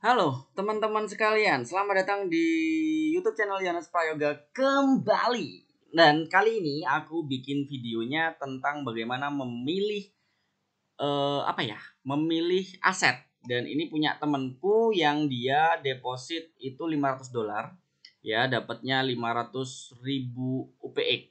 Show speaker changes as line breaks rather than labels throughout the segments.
Halo teman-teman sekalian, selamat datang di YouTube channel Yohanes Prayoga kembali. Dan kali ini aku bikin videonya tentang bagaimana memilih memilih aset. Dan ini punya temenku yang dia deposit itu $500 ya, dapatnya 500.000 UPX.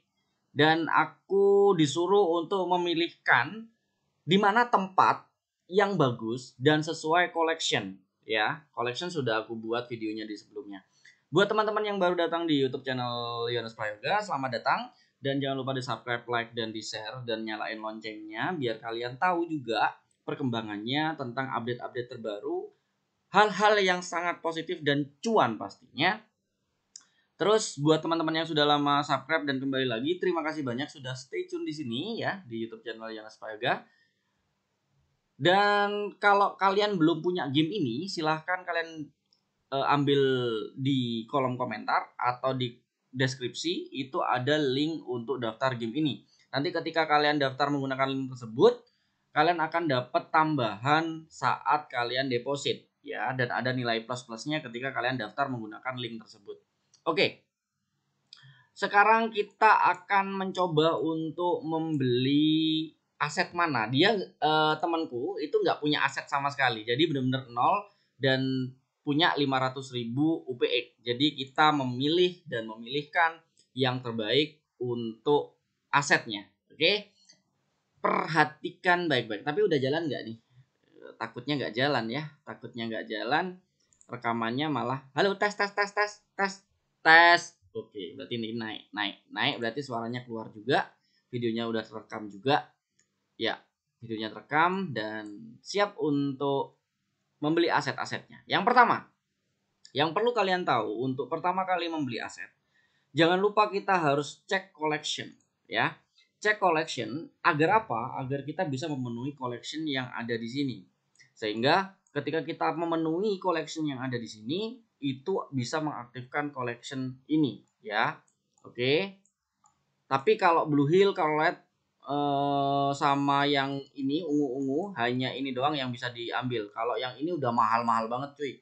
Dan aku disuruh untuk memilihkan di mana tempat yang bagus dan sesuai collection ya. Collection sudah aku buat videonya di sebelumnya. Buat teman-teman yang baru datang di YouTube channel Yohanes Prayoga, selamat datang dan jangan lupa di-subscribe, like dan di-share dan nyalain loncengnya biar kalian tahu juga perkembangannya tentang update-update terbaru, hal-hal yang sangat positif dan cuan pastinya. Terus buat teman-teman yang sudah lama subscribe dan kembali lagi, terima kasih banyak sudah stay tune di sini ya di YouTube channel Yohanes Prayoga. Dan kalau kalian belum punya game ini, silahkan kalian ambil di kolom komentar atau di deskripsi, itu ada link untuk daftar game ini. Nanti ketika kalian daftar menggunakan link tersebut, kalian akan dapat tambahan saat kalian deposit ya, dan ada nilai plus-plusnya ketika kalian daftar menggunakan link tersebut. Oke. Sekarang kita akan mencoba untuk membeli aset mana. Dia temanku itu nggak punya aset sama sekali. Jadi benar-benar nol dan punya 500.000 UPX. Jadi kita memilih dan memilihkan yang terbaik untuk asetnya. Oke. Perhatikan baik-baik. Tapi udah jalan nggak nih? Takutnya nggak jalan ya. Takutnya nggak jalan. Rekamannya malah halo tes. Oke, berarti ini naik berarti suaranya keluar juga, videonya udah terekam juga. Ya, videonya terekam dan siap untuk membeli aset-asetnya. Yang pertama, yang perlu kalian tahu untuk pertama kali membeli aset, jangan lupa kita harus cek collection ya. Cek collection agar apa? Agar kita bisa memenuhi collection yang ada di sini. Sehingga ketika kita memenuhi collection yang ada di sini, itu bisa mengaktifkan collection ini ya. Oke. Tapi kalau Blue Hill, kalau Red sama yang ini ungu-ungu, hanya ini doang yang bisa diambil. Kalau yang ini udah mahal-mahal banget cuy.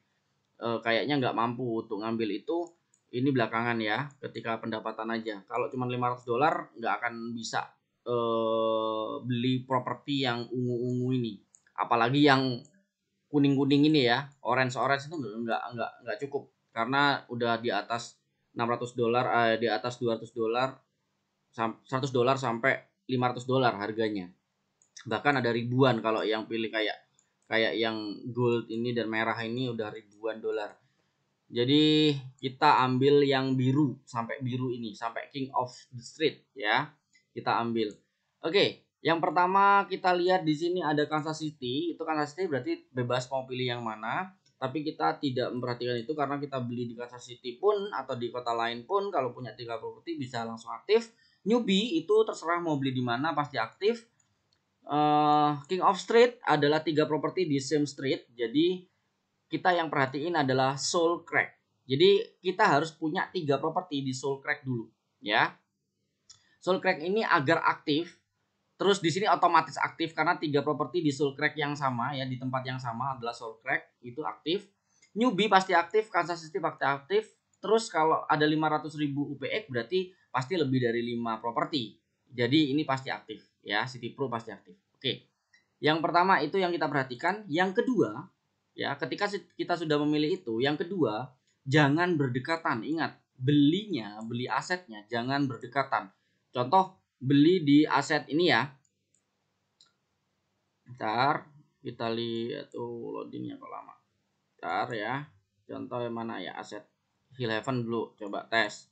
Kayaknya nggak mampu untuk ngambil itu. Ini belakangan ya, ketika pendapatan aja. Kalau cuma $500 nggak akan bisa beli properti yang ungu-ungu ini. Apalagi yang kuning-kuning ini ya, orange itu nggak cukup karena udah di atas $600, di atas $200, $100 sampai $500 harganya. Bahkan ada ribuan kalau yang pilih kayak yang gold ini dan merah ini udah ribuan dolar. Jadi kita ambil yang biru, sampai biru ini, sampai King of the Street ya. Kita ambil. Oke, yang pertama kita lihat di sini ada Kansas City. Itu Kansas City berarti bebas mau pilih yang mana. Tapi kita tidak memperhatikan itu karena kita beli di Kansas City pun atau di kota lain pun kalau punya 3 properti bisa langsung aktif. Newbie itu terserah mau beli di mana pasti aktif. King of Street adalah 3 properti di same street. Jadi kita yang perhatiin adalah Soul Crack. Jadi kita harus punya 3 properti di Soul Crack dulu, ya. Soul Crack ini agar aktif, terus di sini otomatis aktif karena 3 properti di Soul Crack yang sama ya, di tempat yang sama adalah Soul Crack itu aktif. Newbie pasti aktif, Kansas City pasti aktif. Terus kalau ada 500.000 UPX berarti pasti lebih dari 5 properti. Jadi ini pasti aktif ya, City Pro pasti aktif. Oke. Yang pertama itu yang kita perhatikan. Yang kedua, ya, ketika kita sudah memilih itu, yang kedua, jangan berdekatan. Ingat, beli asetnya jangan berdekatan. Contoh, beli di aset ini ya. Bentar, kita lihat tuh loadingnya kok lama. Bentar ya. Contoh yang mana ya, aset Hill Heaven dulu, coba tes.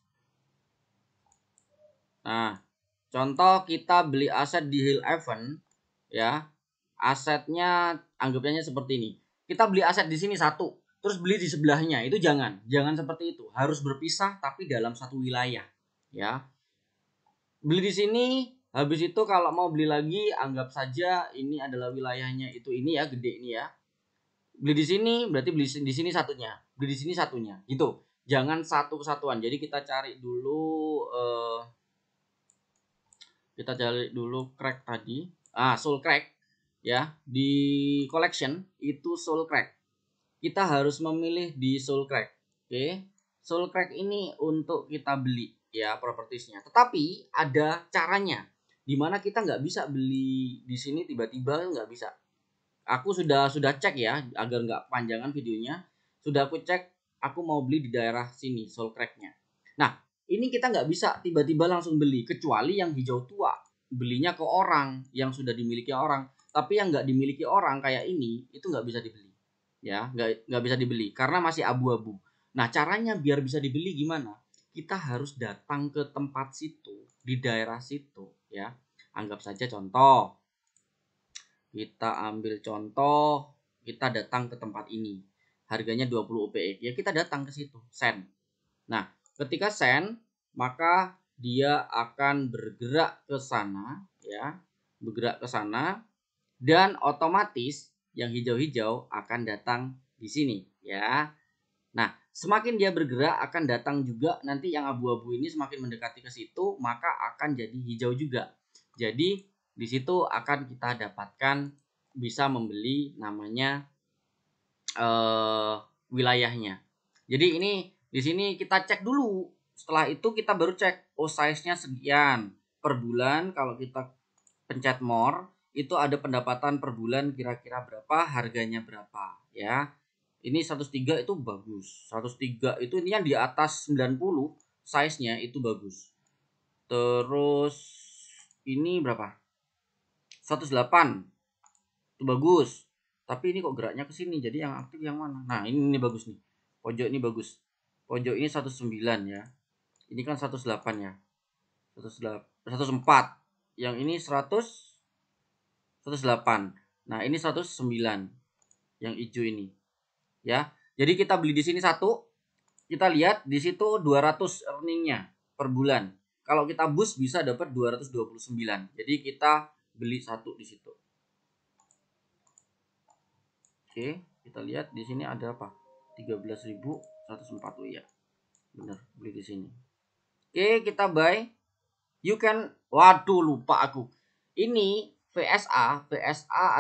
Nah, contoh kita beli aset di Hill Heaven ya. Asetnya anggapnya seperti ini. Kita beli aset di sini satu, terus beli di sebelahnya, itu jangan seperti itu. Harus berpisah tapi dalam satu wilayah, ya. Beli di sini, habis itu kalau mau beli lagi, anggap saja ini adalah wilayahnya itu ini ya, gede ini ya. Beli di sini berarti beli di sini satunya, beli di sini satunya, gitu. Jangan satu kesatuan. Jadi kita cari dulu crack tadi. Soul crack ya, di collection itu Soul Crack. kita harus memilih di Soul Crack. Oke, Soul Crack ini untuk kita beli ya propertiesnya. Tetapi ada caranya, dimana kita nggak bisa beli di sini tiba-tiba, nggak bisa. Aku sudah cek ya agar nggak panjangan videonya. Sudah aku cek, aku mau beli di daerah sini Soul Crack-nya. Nah, ini kita nggak bisa tiba-tiba langsung beli, kecuali yang hijau tua belinya ke orang yang sudah dimiliki orang. Tapi yang nggak dimiliki orang kayak ini itu nggak bisa dibeli, ya nggak bisa dibeli karena masih abu-abu. Nah, caranya biar bisa dibeli gimana? Kita harus datang ke tempat situ, di daerah situ, ya. Anggap saja contoh, kita ambil contoh, kita datang ke tempat ini, harganya 20 UPX, ya kita datang ke situ, send. Nah, ketika send, maka dia akan bergerak ke sana, ya, bergerak ke sana, dan otomatis yang hijau-hijau akan datang di sini, ya. Nah, semakin dia bergerak akan datang juga nanti yang abu-abu ini semakin mendekati ke situ, maka akan jadi hijau juga. Jadi di situ akan kita dapatkan bisa membeli namanya wilayahnya. Jadi ini di sini kita cek dulu. Setelah itu kita baru cek, oh size-nya sekian per bulan. Kalau kita pencet more, itu ada pendapatan per bulan kira-kira berapa, harganya berapa, ya. Ini 103 itu bagus. 103 itu ini yang di atas 90, size-nya itu bagus. Terus ini berapa? 108. Itu bagus. Tapi ini kok geraknya ke sini. Jadi yang aktif yang mana? Nah, ini bagus nih. Pojok ini bagus. Pojok ini 109 ya. Ini kan 108 ya. 104. Yang ini 108. Nah, ini 109. Yang hijau ini. Ya. Jadi kita beli di sini satu, kita lihat di situ 200 earningnya per bulan. Kalau kita boost bisa dapat 229. Jadi kita beli satu di situ. Oke, kita lihat di sini ada apa? 13.104. Oh iya. Bener, beli di sini. Oke, kita buy. You can, waduh lupa aku. Ini VSA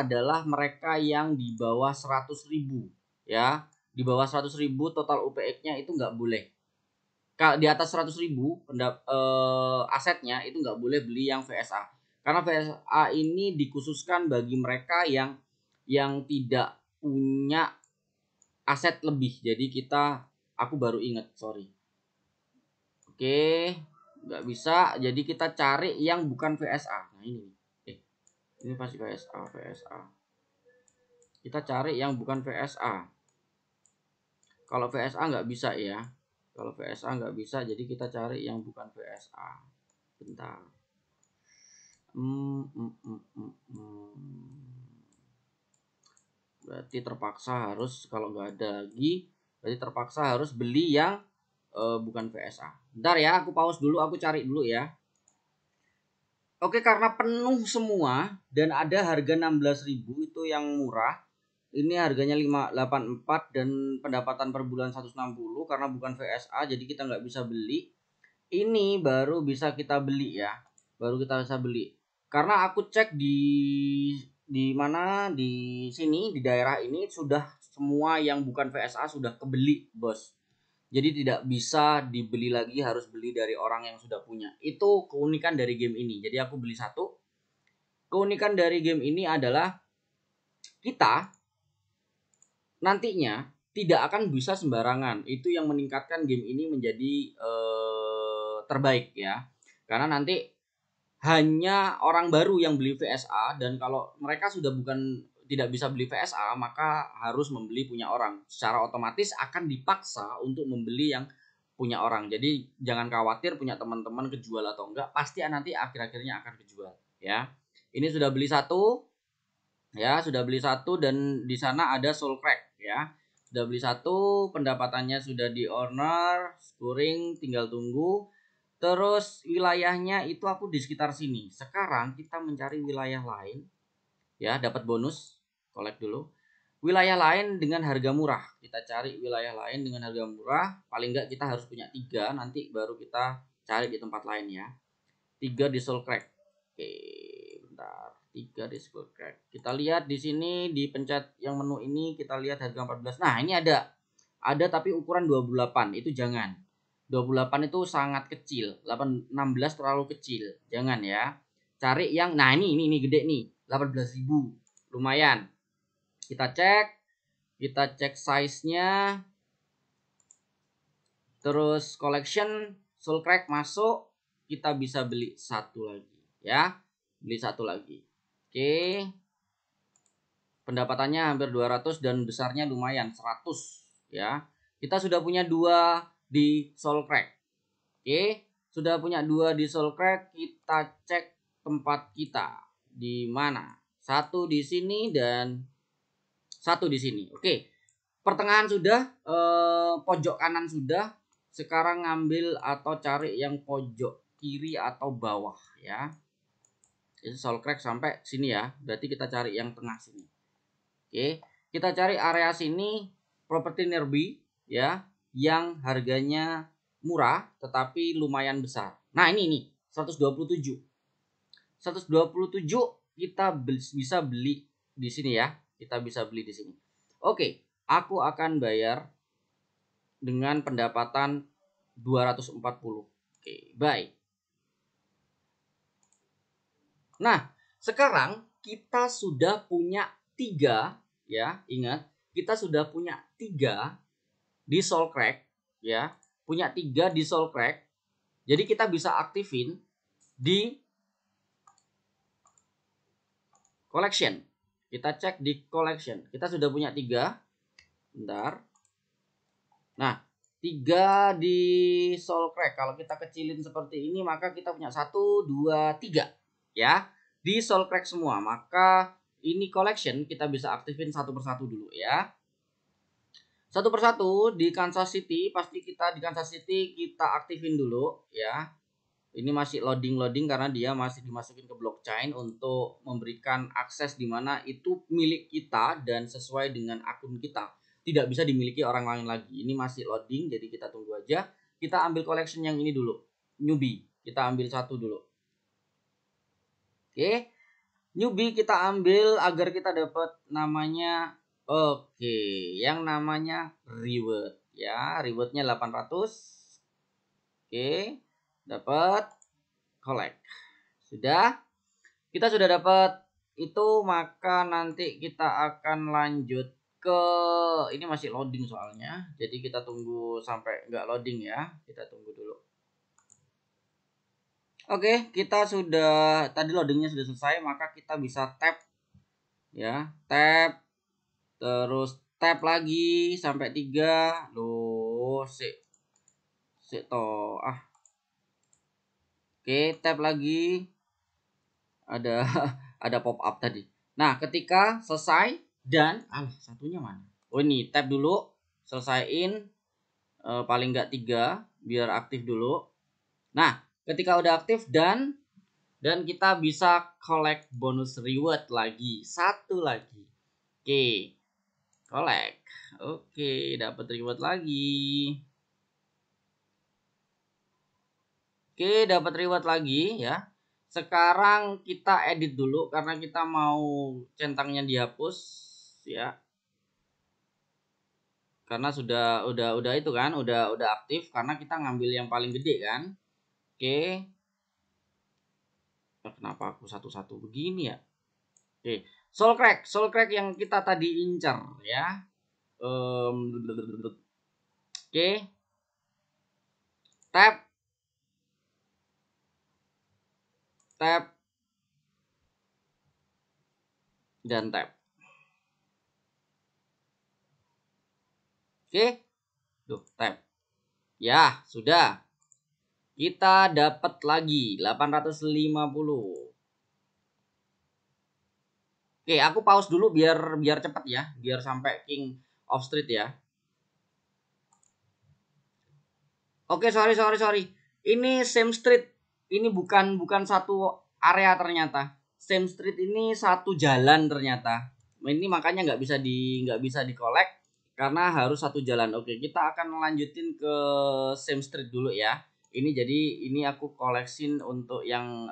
adalah mereka yang di bawah 100.000 ya. Di bawah 100.000 total UPX-nya itu nggak boleh. Kalau di atas 100.000 asetnya itu nggak boleh beli yang VSA. Karena VSA ini dikhususkan bagi mereka yang tidak punya aset lebih. Jadi aku baru ingat, sorry. Oke, nggak bisa. Jadi kita cari yang bukan VSA. Nah ini, ini pasti VSA. Kita cari yang bukan VSA. Kalau VSA nggak bisa ya. Kalau VSA nggak bisa, jadi kita cari yang bukan VSA. Bentar. Berarti terpaksa harus, kalau nggak ada lagi, berarti terpaksa harus beli yang bukan VSA. Bentar ya, aku pause dulu, aku cari dulu ya. Oke, karena penuh semua dan ada harga 16.000 itu yang murah. Ini harganya 584 dan pendapatan per bulan 160 karena bukan VSA, jadi kita nggak bisa beli. Ini baru bisa kita beli ya. Baru kita bisa beli. Karena aku cek di mana, di sini di daerah ini sudah semua yang bukan VSA sudah kebeli, Bos. Jadi tidak bisa dibeli lagi, harus beli dari orang yang sudah punya. Itu keunikan dari game ini. Jadi aku beli satu. Keunikan dari game ini adalah kita nantinya tidak akan bisa sembarangan. Itu yang meningkatkan game ini menjadi terbaik ya. Karena nanti hanya orang baru yang beli VSA, dan kalau mereka sudah tidak bisa beli VSA, maka harus membeli punya orang. Secara otomatis akan dipaksa untuk membeli yang punya orang. Jadi jangan khawatir punya teman-teman kejual atau enggak, pasti nanti akhir-akhirnya akan kejual ya. Ini sudah beli satu. Ya, sudah beli satu dan di sana ada Soul Crack ya. Sudah beli satu, pendapatannya sudah di owner, scoring tinggal tunggu. Terus wilayahnya itu aku di sekitar sini. Sekarang kita mencari wilayah lain ya, dapat bonus, collect dulu. Wilayah lain dengan harga murah. Kita cari wilayah lain dengan harga murah. Paling enggak kita harus punya 3, nanti baru kita cari di tempat lain ya. 3 di Soul Crack. Oke, bentar. 3 di Skull Crack. Kita lihat di sini, dipencet yang menu ini, kita lihat harga 14. Nah, ini ada tapi ukuran 28, itu jangan. 28 itu sangat kecil, 16 terlalu kecil, jangan ya. Cari yang, nah ini gede nih, 18.000, lumayan. Kita cek size-nya, terus collection, Soul Crack masuk, kita bisa beli satu lagi ya, beli satu lagi. Oke, pendapatannya hampir 200 dan besarnya lumayan 100 ya. Kita sudah punya 2 di Soul Crack. Oke, sudah punya 2 di Soul Crack. Kita cek tempat kita di mana. 1 di sini dan 1 di sini. Oke, pertengahan sudah, pojok kanan sudah. Sekarang ngambil atau cari yang pojok kiri atau bawah ya. Itu Soul Crack sampai sini ya. Berarti kita cari yang tengah sini. Oke, kita cari area sini, properti nearby ya, yang harganya murah tetapi lumayan besar. Nah, ini 127. 127 kita bisa beli di sini ya. Kita bisa beli di sini. Oke, aku akan bayar dengan pendapatan 240. Oke, bye. Nah, sekarang kita sudah punya 3 ya, ingat, kita sudah punya 3 di Soul Crack ya, punya 3 di Soul Crack. Jadi kita bisa aktifin di collection. Kita cek di collection. Kita sudah punya 3. Bentar. Nah, 3 di Soul Crack. Kalau kita kecilin seperti ini, maka kita punya 1, 2, 3 ya. Di Soul Crack semua. Maka ini collection kita bisa aktifin satu persatu dulu ya. Satu persatu di Kansas City, pasti kita di Kansas City kita aktifin dulu ya. Ini masih loading karena dia masih dimasukin ke blockchain untuk memberikan akses di mana itu milik kita dan sesuai dengan akun kita. Tidak bisa dimiliki orang lain lagi. Ini masih loading, jadi kita tunggu aja. Kita ambil collection yang ini dulu, newbie. Kita ambil satu dulu. Oke. Newbie kita ambil agar kita dapat namanya, oke, yang namanya reward ya, rewardnya 800. Oke, dapat collect. Kita sudah dapat itu, maka nanti kita akan lanjut ke, ini masih loading soalnya, jadi kita tunggu sampai nggak loading ya, kita tunggu dulu. Oke, kita sudah, tadi loadingnya sudah selesai, maka kita bisa tap ya, tap, terus tap lagi sampai 3. Loh, sik toh ah. Oke, tap lagi, ada ada pop up tadi. Nah, ketika selesai dan satunya mana? Oh, ini tap dulu, selesaiin, paling nggak 3 biar aktif dulu. Nah, ketika udah aktif dan kita bisa collect bonus reward lagi, satu lagi. Oke, collect. Oke, dapat reward lagi. Oke, dapat reward lagi ya. Sekarang kita edit dulu karena kita mau centangnya dihapus ya. Karena udah itu kan, udah aktif karena kita ngambil yang paling gede kan. Oke. Kenapa aku satu-satu begini ya? Oke, Soul Crack yang kita tadi incar ya. Oke. Tap dan tap. Oke. Tuh, tap. Ya, sudah. Kita dapat lagi 850. Oke, aku pause dulu biar cepet ya, biar sampai King of Street ya. Oke, sorry. Ini same street. Ini bukan satu area ternyata. Same street ini satu jalan ternyata. Ini makanya nggak bisa di collect karena harus satu jalan. Oke, kita akan melanjutin ke same street dulu ya. Ini aku koleksin untuk yang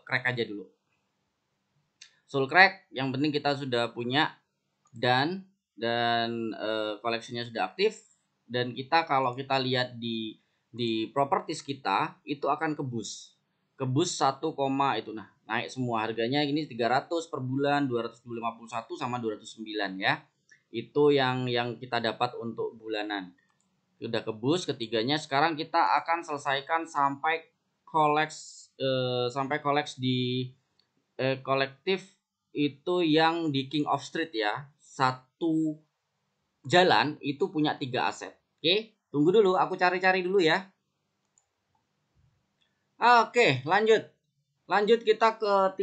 crack aja dulu. Soul Crack yang penting kita sudah punya dan koleksinya sudah aktif, dan kita kalau kita lihat di properties kita itu akan kebus 1, itu nah naik semua harganya. Ini 300 per bulan, 251 sama 209 ya. Itu yang kita dapat untuk bulanan. Sudah kebus ketiganya. Sekarang kita akan selesaikan sampai koleks di kolektif itu yang di King of Street ya. Satu jalan itu punya 3 aset. Oke, tunggu dulu, aku cari-cari dulu ya. Oke, lanjut kita ke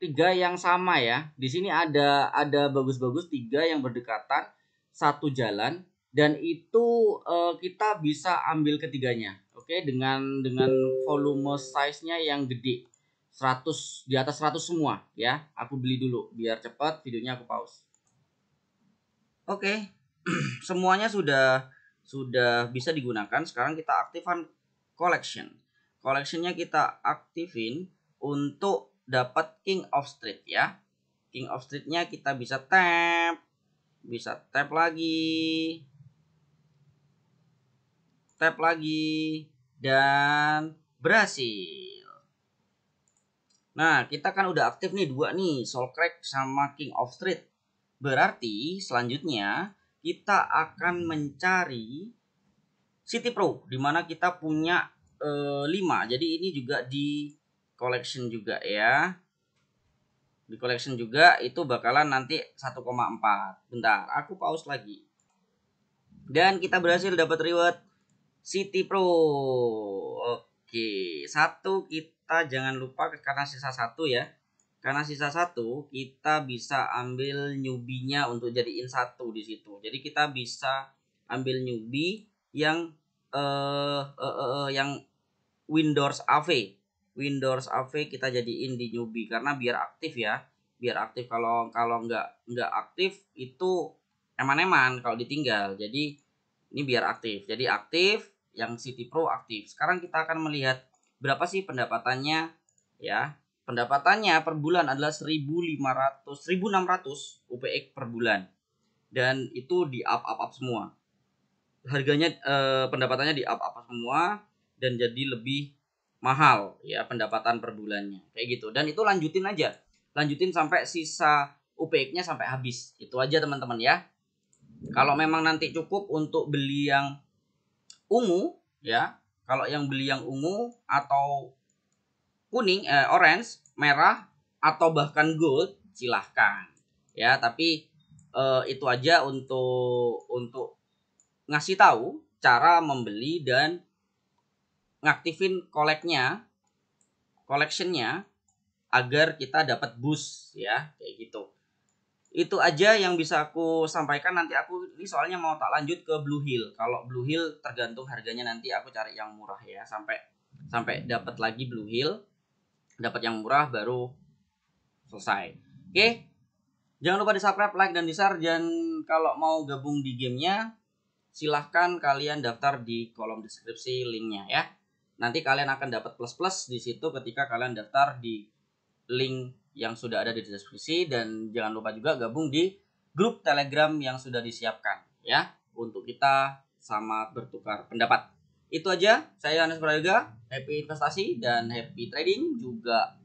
tiga yang sama ya. Di sini ada bagus-bagus 3 yang berdekatan, satu jalan, dan itu kita bisa ambil ketiganya. Oke, dengan volume size-nya yang gede. 100 di atas 100 semua ya. Aku beli dulu biar cepat, videonya aku pause. Oke. Semuanya sudah bisa digunakan. Sekarang kita aktifkan collection. Collectionnya kita aktifin untuk dapat King of Street ya. King of Street-nya kita bisa tap lagi, dan berhasil. Nah, kita kan udah aktif nih 2 nih, Soul Crack sama King of Street. Berarti selanjutnya kita akan mencari City Pro, dimana kita punya 5. Jadi ini juga di collection juga ya. Di collection juga itu bakalan nanti 1,4. Bentar, aku pause lagi. Dan kita berhasil dapat reward City Pro. Oke, 1 kita jangan lupa karena sisa 1 ya. Karena sisa 1 kita bisa ambil newbie-nya untuk jadiin 1 di situ. Jadi kita bisa ambil newbie yang yang Windows AV. Windows AV kita jadiin di newbie karena biar aktif ya. Biar aktif, kalau nggak aktif itu eman-eman kalau ditinggal. Jadi ini biar aktif. Jadi aktif, yang City Pro aktif. Sekarang kita akan melihat berapa sih pendapatannya ya. Pendapatannya per bulan adalah 1.600 UPX per bulan. Dan itu di up semua. Harganya pendapatannya di up semua dan jadi lebih mahal ya pendapatan per bulannya kayak gitu. Dan itu lanjutin sampai sisa UPX-nya sampai habis. Itu aja teman-teman ya. Kalau memang nanti cukup untuk beli yang ungu ya, kalau yang beli yang ungu atau kuning, orange, merah atau bahkan gold silahkan ya. Tapi itu aja untuk ngasih tahu cara membeli dan ngaktifin collectionnya agar kita dapat boost ya, kayak gitu. Itu aja yang bisa aku sampaikan. Nanti aku ini soalnya mau tak lanjut ke Blue Hill. Kalau Blue Hill tergantung harganya, nanti aku cari yang murah ya, sampai dapat lagi Blue Hill, dapat yang murah baru selesai. Oke, jangan lupa di subscribe, like, dan di share. Dan kalau mau gabung di gamenya silahkan kalian daftar di kolom deskripsi linknya ya. Nanti kalian akan dapat plus di situ ketika kalian daftar di link yang sudah ada di deskripsi. Dan jangan lupa juga gabung di grup Telegram yang sudah disiapkan ya, untuk kita sama bertukar pendapat. Itu aja, saya Anas Prayoga. Happy investasi dan happy trading, juga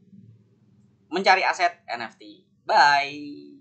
mencari aset NFT. Bye.